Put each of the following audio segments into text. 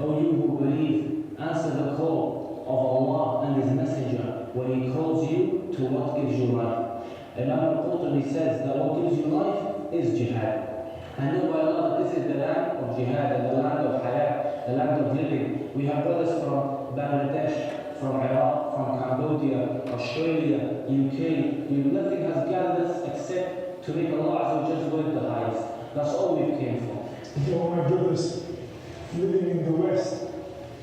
O you who believe, answer the call of Allah and His Messenger when He calls you to what gives you life. Imam al-Qurtubi says that what gives you life is jihad. And know by Allah, this is the land of jihad and the land of hayat, the land of living. We have brothers from Bangladesh, from Iraq, from Cambodia, Australia, UK. Nothing has gathered us except to make Allah Azza wa Jalla word the highest. That's all we came for. All my brothers living in the West,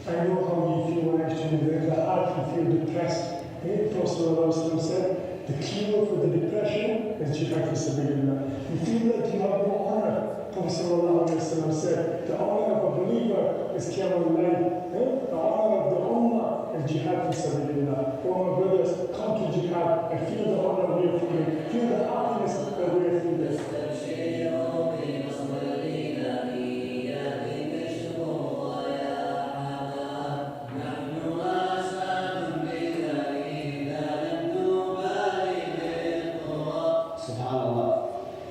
I know how you feel when actually in the heart you feel depressed. The Prophet said, the cure for the depression is jihad fi sabilillah. You feel like you have no honor. Prophet said, the honor of a believer is qiyamul layl. The honor of the ummah is jihad fi sabilillah. Oh my brothers, come to jihad and feel the honor we are feeling. Feel the happiness that we are feeling.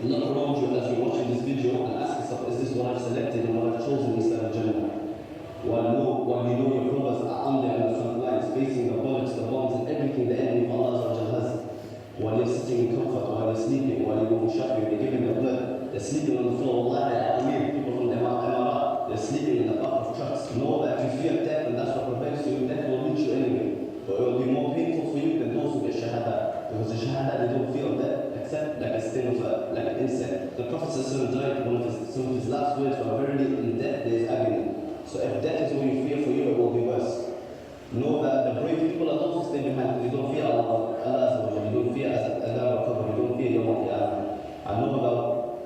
Look around you as you're watching this video and ask yourself, is this what I've selected and what I've chosen instead of Jannah? While you know your brothers are under on the front lines, facing the bullets, the bombs, and everything the enemy of Allah has. While you're sitting in comfort, while you're sleeping, while you're going shopping, they're giving the blood, they're sleeping on the floor. Allah, people from the Emara, they're sleeping in the back of trucks. Know that if you fear death, and that's what prevents you, death will reach you anyway. But it will be more painful for you than those who get shahada. Because the shahada, they don't feel death except like a sting of like an insect. The Prophet died, some of his last words were, verily in death there is agony. So if death is what you fear for you, it will be worse. Know that the brave people are those who stay behind, because you don't fear Allah, you don't fear Allah, you don't fear Yawm al-Qiyamah. I know about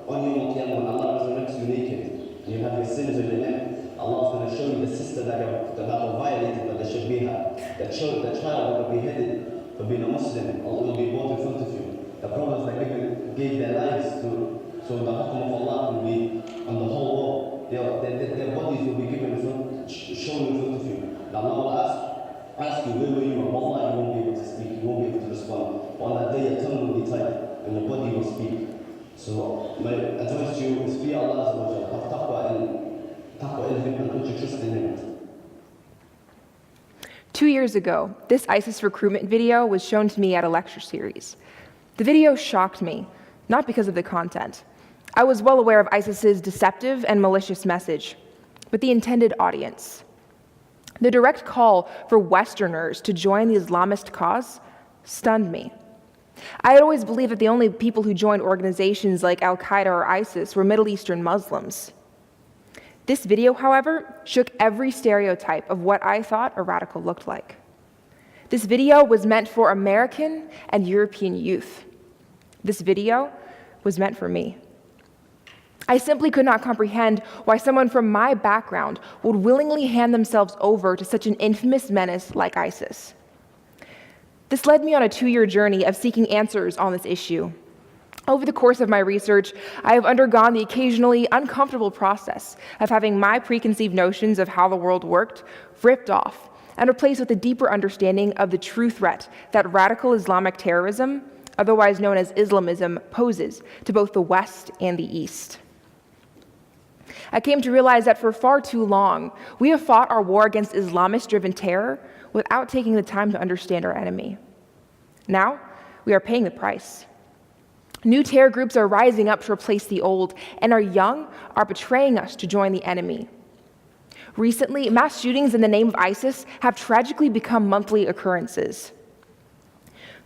on Yawm al-Qiyamah when Allah resurrects you naked, and you have your sins on your neck, Allah is going to show you the sister that were violated by the Shabiha, the child that will be beheaded for being a Muslim. Allah will be brought in front of you. The prophets that gave their lives to, so the hukum of Allah will be on the whole world. Their bodies will be given shown in front of you. Now Allah will ask you, where were you? And Allah, you won't be able to speak, you won't be able to respond. But on that day, your tongue will be tied and your body will speak. So my advice to you is fear Allah, have taqwa in Him and put your trust in Him. 2 years ago, this ISIS recruitment video was shown to me at a lecture series. The video shocked me, not because of the content. I was well aware of ISIS's deceptive and malicious message, but the intended audience. The direct call for Westerners to join the Islamist cause stunned me. I had always believed that the only people who joined organizations like Al-Qaeda or ISIS were Middle Eastern Muslims. This video, however, shook every stereotype of what I thought a radical looked like. This video was meant for American and European youth. This video was meant for me. I simply could not comprehend why someone from my background would willingly hand themselves over to such an infamous menace like ISIS. This led me on a 2-year journey of seeking answers on this issue. Over the course of my research, I have undergone the occasionally uncomfortable process of having my preconceived notions of how the world worked ripped off and replaced with a deeper understanding of the true threat that radical Islamic terrorism, otherwise known as Islamism, poses to both the West and the East. I came to realize that for far too long, we have fought our war against Islamist-driven terror without taking the time to understand our enemy. Now, we are paying the price. New terror groups are rising up to replace the old, and our young are betraying us to join the enemy. Recently, mass shootings in the name of ISIS have tragically become monthly occurrences.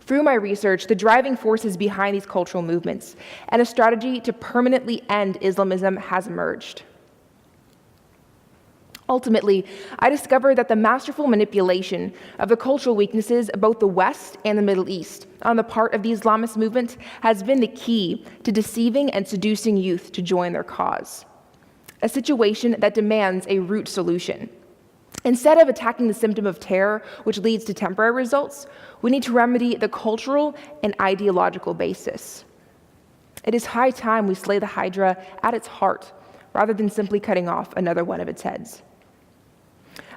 Through my research, the driving forces behind these cultural movements and a strategy to permanently end Islamism has emerged. Ultimately, I discovered that the masterful manipulation of the cultural weaknesses of both the West and the Middle East on the part of the Islamist movement has been the key to deceiving and seducing youth to join their cause. a situation that demands a root solution. Instead of attacking the symptom of terror, which leads to temporary results, we need to remedy the cultural and ideological basis. It is high time we slay the Hydra at its heart, rather than simply cutting off another one of its heads.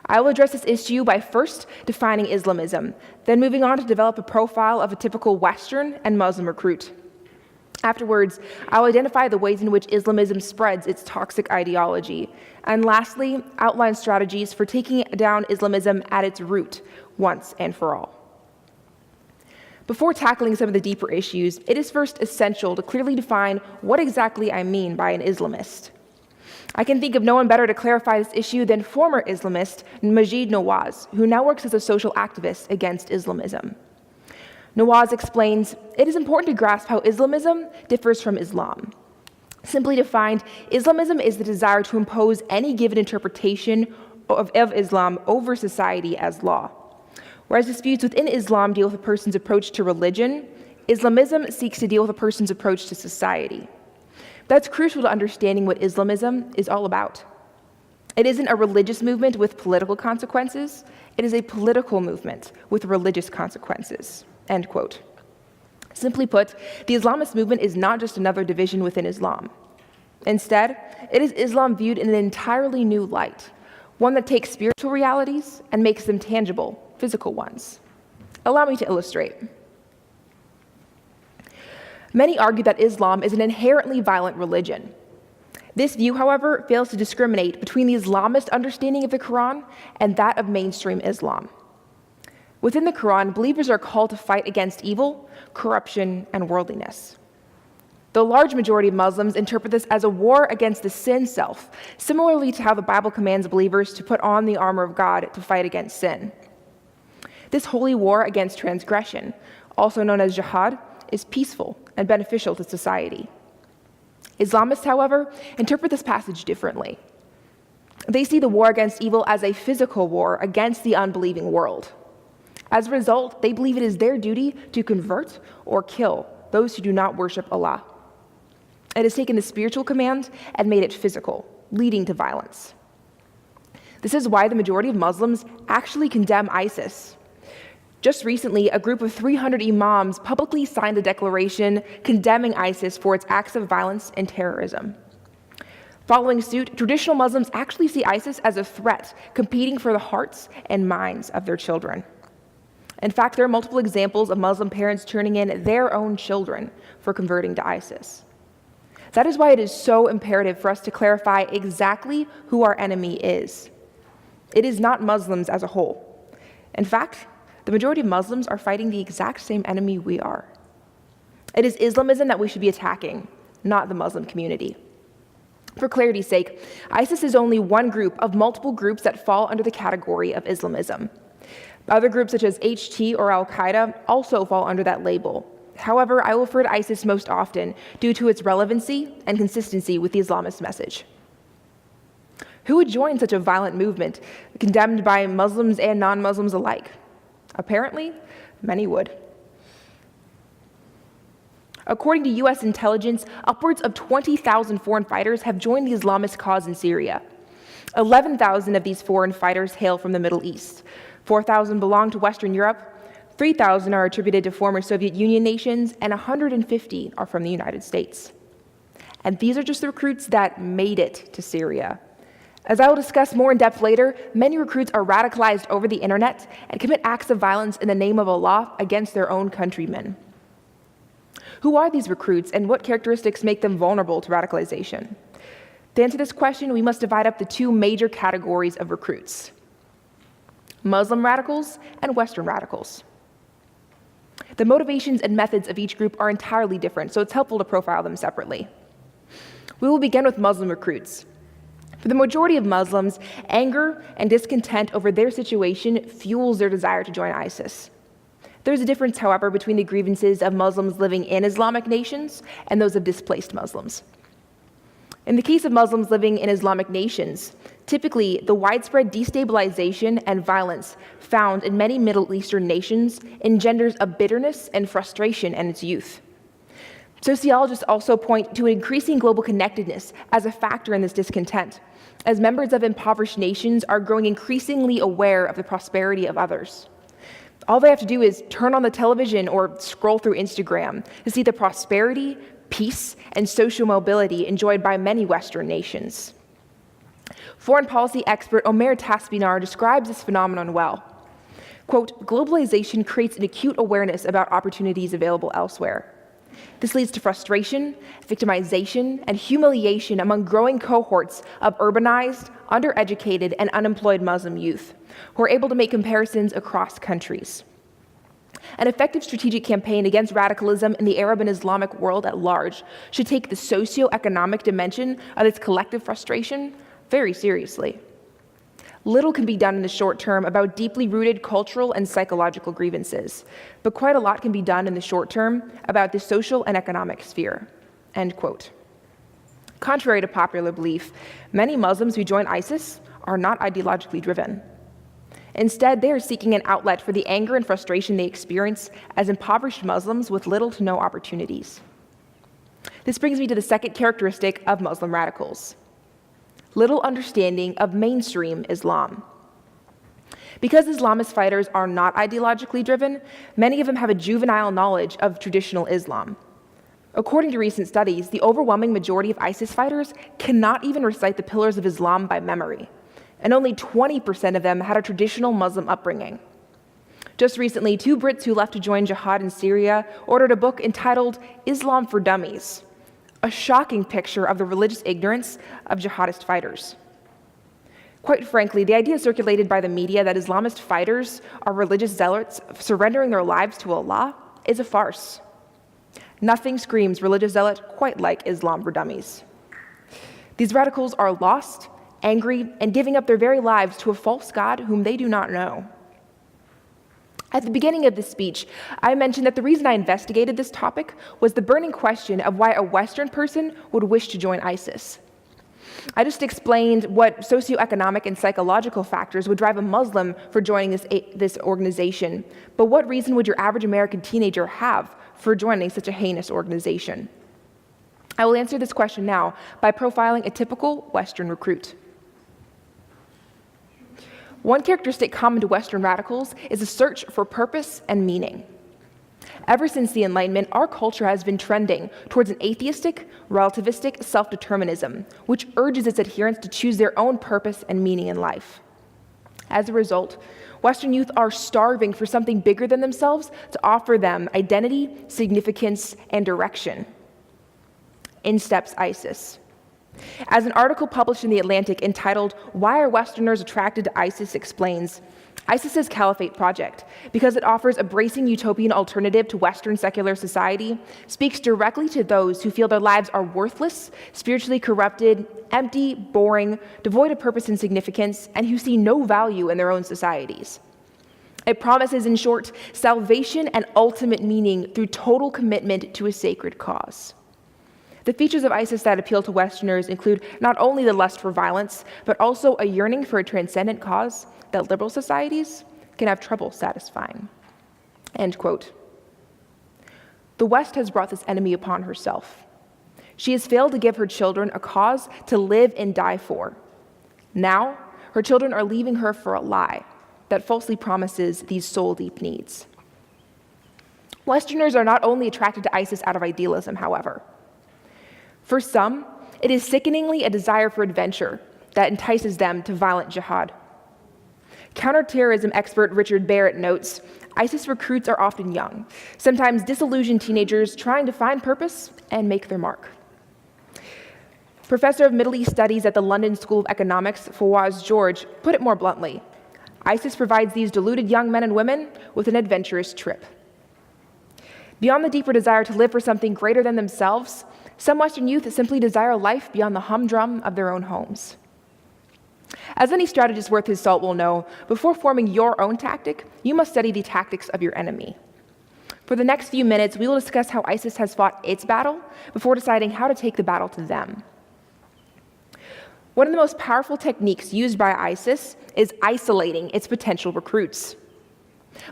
I will address this issue by first defining Islamism, then moving on to develop a profile of a typical Western and Muslim recruit. Afterwards, I will identify the ways in which Islamism spreads its toxic ideology, and lastly, outline strategies for taking down Islamism at its root, once and for all. Before tackling some of the deeper issues, it is first essential to clearly define what exactly I mean by an Islamist. I can think of no one better to clarify this issue than former Islamist Maajid Nawaz, who now works as a social activist against Islamism. Nawaz explains, "It is important to grasp how Islamism differs from Islam. Simply defined, Islamism is the desire to impose any given interpretation of Islam over society as law. Whereas disputes within Islam deal with a person's approach to religion, Islamism seeks to deal with a person's approach to society. That's crucial to understanding what Islamism is all about. It isn't a religious movement with political consequences, it is a political movement with religious consequences." End quote. Simply put, the Islamist movement is not just another division within Islam. Instead, it is Islam viewed in an entirely new light, one that takes spiritual realities and makes them tangible, physical ones. Allow me to illustrate. Many argue that Islam is an inherently violent religion. This view, however, fails to discriminate between the Islamist understanding of the Quran and that of mainstream Islam. Within the Quran, believers are called to fight against evil, corruption, and worldliness. The large majority of Muslims interpret this as a war against the sin self, similarly to how the Bible commands believers to put on the armor of God to fight against sin. This holy war against transgression, also known as jihad, is peaceful and beneficial to society. Islamists, however, interpret this passage differently. They see the war against evil as a physical war against the unbelieving world. As a result, they believe it is their duty to convert or kill those who do not worship Allah. It has taken the spiritual command and made it physical, leading to violence. This is why the majority of Muslims actually condemn ISIS. Just recently, a group of 300 imams publicly signed a declaration condemning ISIS for its acts of violence and terrorism. Following suit, traditional Muslims actually see ISIS as a threat, competing for the hearts and minds of their children. In fact, there are multiple examples of Muslim parents turning in their own children for converting to ISIS. That is why it is so imperative for us to clarify exactly who our enemy is. It is not Muslims as a whole. In fact, the majority of Muslims are fighting the exact same enemy we are. It is Islamism that we should be attacking, not the Muslim community. For clarity's sake, ISIS is only one group of multiple groups that fall under the category of Islamism. Other groups such as HT or Al-Qaeda also fall under that label. However, I will refer to ISIS most often due to its relevancy and consistency with the Islamist message. Who would join such a violent movement, condemned by Muslims and non-Muslims alike? Apparently, many would. According to US intelligence, upwards of 20,000 foreign fighters have joined the Islamist cause in Syria. 11,000 of these foreign fighters hail from the Middle East. 4,000 belong to Western Europe, 3,000 are attributed to former Soviet Union nations, and 150 are from the United States. And these are just the recruits that made it to Syria. As I will discuss more in depth later, many recruits are radicalized over the internet and commit acts of violence in the name of Allah against their own countrymen. Who are these recruits and what characteristics make them vulnerable to radicalization? To answer this question, we must divide up the two major categories of recruits: Muslim radicals and Western radicals. The motivations and methods of each group are entirely different, so it's helpful to profile them separately. We will begin with Muslim recruits. For the majority of Muslims, anger and discontent over their situation fuels their desire to join ISIS. There's a difference, however, between the grievances of Muslims living in Islamic nations and those of displaced Muslims. In the case of Muslims living in Islamic nations, typically the widespread destabilization and violence found in many Middle Eastern nations engenders a bitterness and frustration in its youth. Sociologists also point to increasing global connectedness as a factor in this discontent, as members of impoverished nations are growing increasingly aware of the prosperity of others. All they have to do is turn on the television or scroll through Instagram to see the prosperity, peace, and social mobility enjoyed by many Western nations. Foreign policy expert Omer Taspinar describes this phenomenon well. Quote, globalization creates an acute awareness about opportunities available elsewhere. This leads to frustration, victimization, and humiliation among growing cohorts of urbanized, undereducated, and unemployed Muslim youth who are able to make comparisons across countries. An effective strategic campaign against radicalism in the Arab and Islamic world at large should take the socio-economic dimension of its collective frustration very seriously. Little can be done in the short term about deeply rooted cultural and psychological grievances, but quite a lot can be done in the short term about the social and economic sphere. End quote. Contrary to popular belief, many Muslims who join ISIS are not ideologically driven. Instead, they are seeking an outlet for the anger and frustration they experience as impoverished Muslims with little to no opportunities. This brings me to the second characteristic of Muslim radicals: little understanding of mainstream Islam. Because Islamist fighters are not ideologically driven, many of them have a juvenile knowledge of traditional Islam. According to recent studies, the overwhelming majority of ISIS fighters cannot even recite the pillars of Islam by memory, and only 20% of them had a traditional Muslim upbringing. Just recently, 2 Brits who left to join jihad in Syria ordered a book entitled Islam for Dummies, a shocking picture of the religious ignorance of jihadist fighters. Quite frankly, the idea circulated by the media that Islamist fighters are religious zealots surrendering their lives to Allah is a farce. Nothing screams religious zealot quite like Islam for Dummies. These radicals are lost, angry, and giving up their very lives to a false god whom they do not know. At the beginning of this speech, I mentioned that the reason I investigated this topic was the burning question of why a Western person would wish to join ISIS. I just explained what socioeconomic and psychological factors would drive a Muslim for joining this organization, but what reason would your average American teenager have for joining such a heinous organization? I will answer this question now by profiling a typical Western recruit. One characteristic common to Western radicals is a search for purpose and meaning. Ever since the Enlightenment, our culture has been trending towards an atheistic, relativistic self-determinism, which urges its adherents to choose their own purpose and meaning in life. As a result, Western youth are starving for something bigger than themselves to offer them identity, significance, and direction. In steps ISIS. As an article published in The Atlantic entitled "Why Are Westerners Attracted to ISIS?" explains, ISIS's Caliphate Project, because it offers a bracing utopian alternative to Western secular society, speaks directly to those who feel their lives are worthless, spiritually corrupted, empty, boring, devoid of purpose and significance, and who see no value in their own societies. It promises, in short, salvation and ultimate meaning through total commitment to a sacred cause. The features of ISIS that appeal to Westerners include not only the lust for violence, but also a yearning for a transcendent cause that liberal societies can have trouble satisfying. End quote. The West has brought this enemy upon herself. She has failed to give her children a cause to live and die for. Now, her children are leaving her for a lie that falsely promises these soul-deep needs. Westerners are not only attracted to ISIS out of idealism, however. For some, it is sickeningly a desire for adventure that entices them to violent jihad. Counterterrorism expert Richard Barrett notes, ISIS recruits are often young, sometimes disillusioned teenagers trying to find purpose and make their mark. Professor of Middle East Studies at the London School of Economics, Fawaz George, put it more bluntly: ISIS provides these deluded young men and women with an adventurous trip. Beyond the deeper desire to live for something greater than themselves, some Western youth simply desire a life beyond the humdrum of their own homes. As any strategist worth his salt will know, before forming your own tactic, you must study the tactics of your enemy. For the next few minutes, we will discuss how ISIS has fought its battle before deciding how to take the battle to them. One of the most powerful techniques used by ISIS is isolating its potential recruits.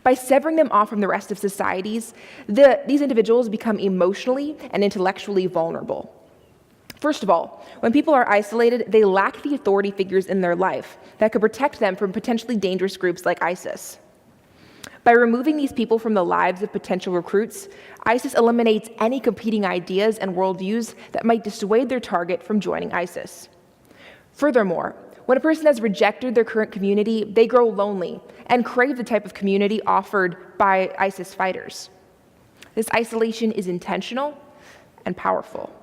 By severing them off from the rest of societies, these individuals become emotionally and intellectually vulnerable. First of all, when people are isolated, they lack the authority figures in their life that could protect them from potentially dangerous groups like ISIS. By removing these people from the lives of potential recruits, ISIS eliminates any competing ideas and worldviews that might dissuade their target from joining ISIS. Furthermore, when a person has rejected their current community, they grow lonely and crave the type of community offered by ISIS fighters. This isolation is intentional and powerful.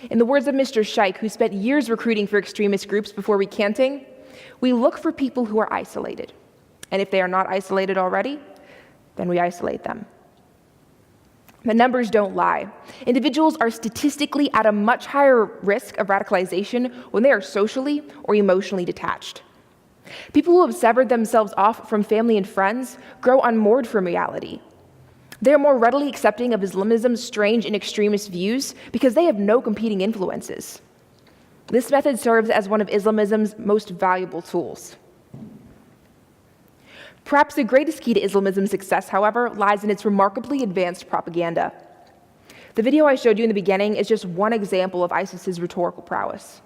In the words of Mr. Shaikh, who spent years recruiting for extremist groups before recanting, we look for people who are isolated. And if they are not isolated already, then we isolate them. The numbers don't lie. Individuals are statistically at a much higher risk of radicalization when they are socially or emotionally detached. People who have severed themselves off from family and friends grow unmoored from reality. They are more readily accepting of Islamism's strange and extremist views because they have no competing influences. This method serves as one of Islamism's most valuable tools. Perhaps the greatest key to Islamism's success, however, lies in its remarkably advanced propaganda. The video I showed you in the beginning is just one example of ISIS's rhetorical prowess.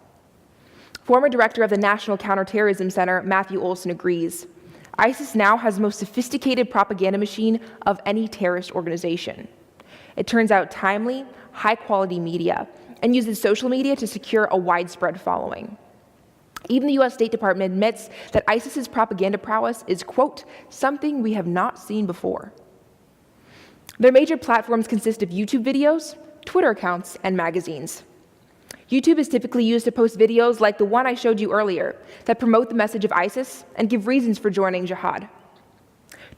Former director of the National Counterterrorism Center, Matthew Olson, agrees. ISIS now has the most sophisticated propaganda machine of any terrorist organization. It turns out timely, high-quality media and uses social media to secure a widespread following. Even the US State Department admits that ISIS's propaganda prowess is, quote, something we have not seen before. Their major platforms consist of YouTube videos, Twitter accounts, and magazines. YouTube is typically used to post videos like the one I showed you earlier that promote the message of ISIS and give reasons for joining jihad.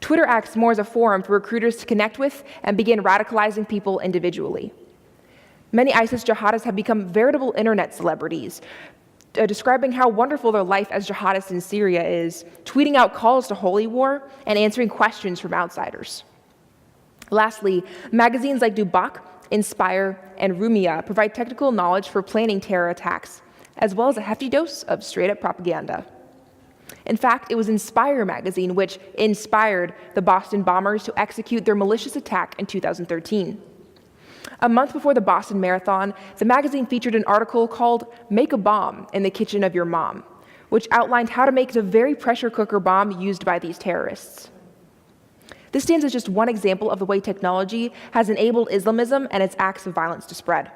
Twitter acts more as a forum for recruiters to connect with and begin radicalizing people individually. Many ISIS jihadists have become veritable internet celebrities, describing how wonderful their life as jihadists in Syria is, tweeting out calls to holy war, and answering questions from outsiders. Lastly, magazines like Dubak, Inspire, and Rumia provide technical knowledge for planning terror attacks, as well as a hefty dose of straight-up propaganda. In fact, it was Inspire magazine which inspired the Boston bombers to execute their malicious attack in 2013. A month before the Boston Marathon, the magazine featured an article called "Make a Bomb in the Kitchen of Your Mom," which outlined how to make the very pressure cooker bomb used by these terrorists. This stands as just one example of the way technology has enabled Islamism and its acts of violence to spread.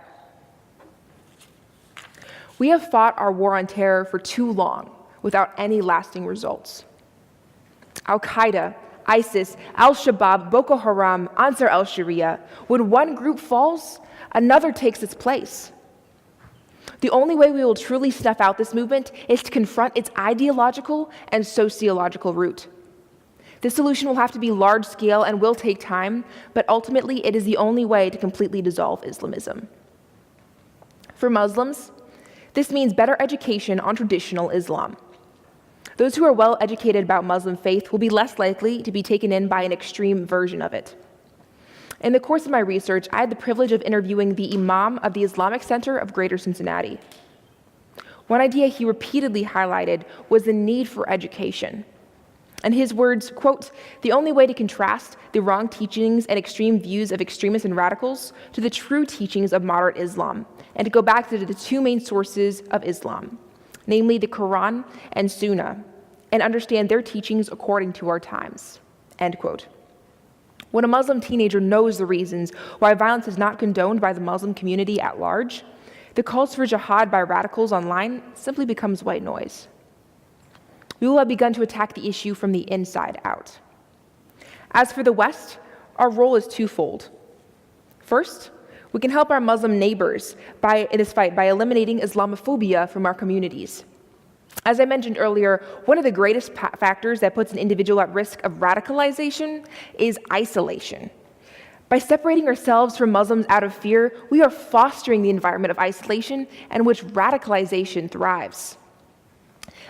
We have fought our war on terror for too long without any lasting results. Al-Qaeda, ISIS, Al-Shabaab, Boko Haram, Ansar al-Sharia. When one group falls, another takes its place. The only way we will truly snuff out this movement is to confront its ideological and sociological root. This solution will have to be large-scale and will take time, but ultimately it is the only way to completely dissolve Islamism. For Muslims, this means better education on traditional Islam. Those who are well educated about Muslim faith will be less likely to be taken in by an extreme version of it. In the course of my research, I had the privilege of interviewing the Imam of the Islamic Center of Greater Cincinnati. One idea he repeatedly highlighted was the need for education. In his words, quote, the only way to contrast the wrong teachings and extreme views of extremists and radicals to the true teachings of moderate Islam, and to go back to the two main sources of Islam, namely the Quran and Sunnah, and understand their teachings according to our times, end quote. When a Muslim teenager knows the reasons why violence is not condoned by the Muslim community at large, the calls for jihad by radicals online simply becomes white noise. We will have begun to attack the issue from the inside out. As for the West, our role is twofold. First, we can help our Muslim neighbors in this fight by eliminating Islamophobia from our communities. As I mentioned earlier, one of the greatest factors that puts an individual at risk of radicalization is isolation. By separating ourselves from Muslims out of fear, we are fostering the environment of isolation in which radicalization thrives.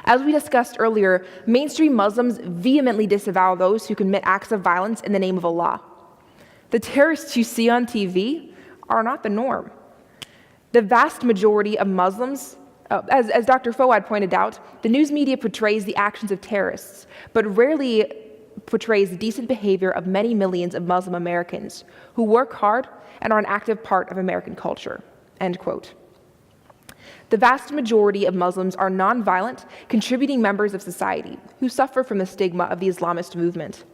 As we discussed earlier, mainstream Muslims vehemently disavow those who commit acts of violence in the name of Allah. The terrorists you see on TV are not the norm. The vast majority of Muslims, as Dr. Fouad pointed out, the news media portrays the actions of terrorists, but rarely portrays the decent behavior of many millions of Muslim Americans who work hard and are an active part of American culture, end quote. The vast majority of Muslims are nonviolent, contributing members of society who suffer from the stigma of the Islamist movement.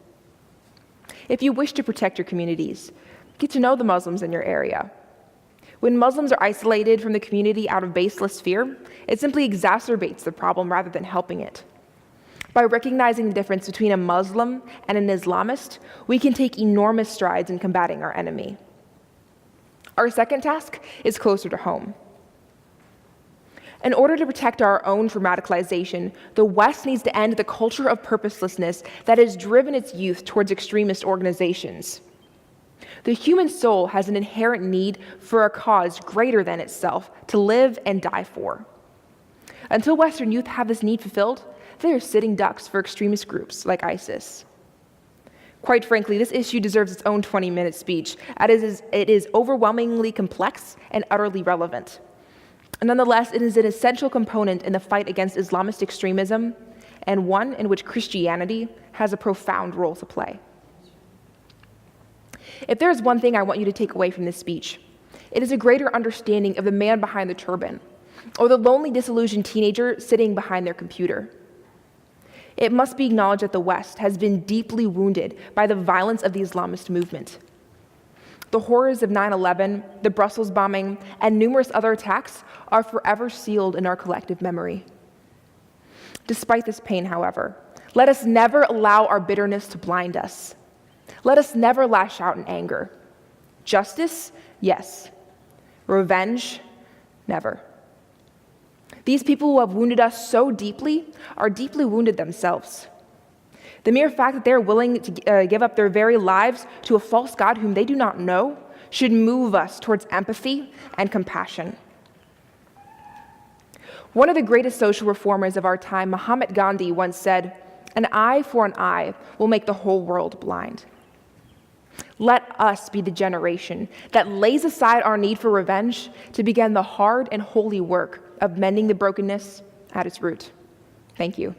If you wish to protect your communities, get to know the Muslims in your area. When Muslims are isolated from the community out of baseless fear, it simply exacerbates the problem rather than helping it. By recognizing the difference between a Muslim and an Islamist, we can take enormous strides in combating our enemy. Our second task is closer to home. In order to protect our own from radicalization, the West needs to end the culture of purposelessness that has driven its youth towards extremist organizations. The human soul has an inherent need for a cause greater than itself to live and die for. Until Western youth have this need fulfilled, they are sitting ducks for extremist groups like ISIS. Quite frankly, this issue deserves its own 20-minute speech, as it is overwhelmingly complex and utterly relevant. Nonetheless, it is an essential component in the fight against Islamist extremism, and one in which Christianity has a profound role to play. If there is one thing I want you to take away from this speech, it is a greater understanding of the man behind the turban, or the lonely, disillusioned teenager sitting behind their computer. It must be acknowledged that the West has been deeply wounded by the violence of the Islamist movement. The horrors of 9/11, the Brussels bombing, and numerous other attacks are forever sealed in our collective memory. Despite this pain, however, let us never allow our bitterness to blind us. Let us never lash out in anger. Justice? Yes. Revenge? Never. These people who have wounded us so deeply are deeply wounded themselves. The mere fact that they are willing to give up their very lives to a false God whom they do not know should move us towards empathy and compassion. One of the greatest social reformers of our time, Mahatma Gandhi, once said, "An eye for an eye will make the whole world blind." Let us be the generation that lays aside our need for revenge to begin the hard and holy work of mending the brokenness at its root. Thank you.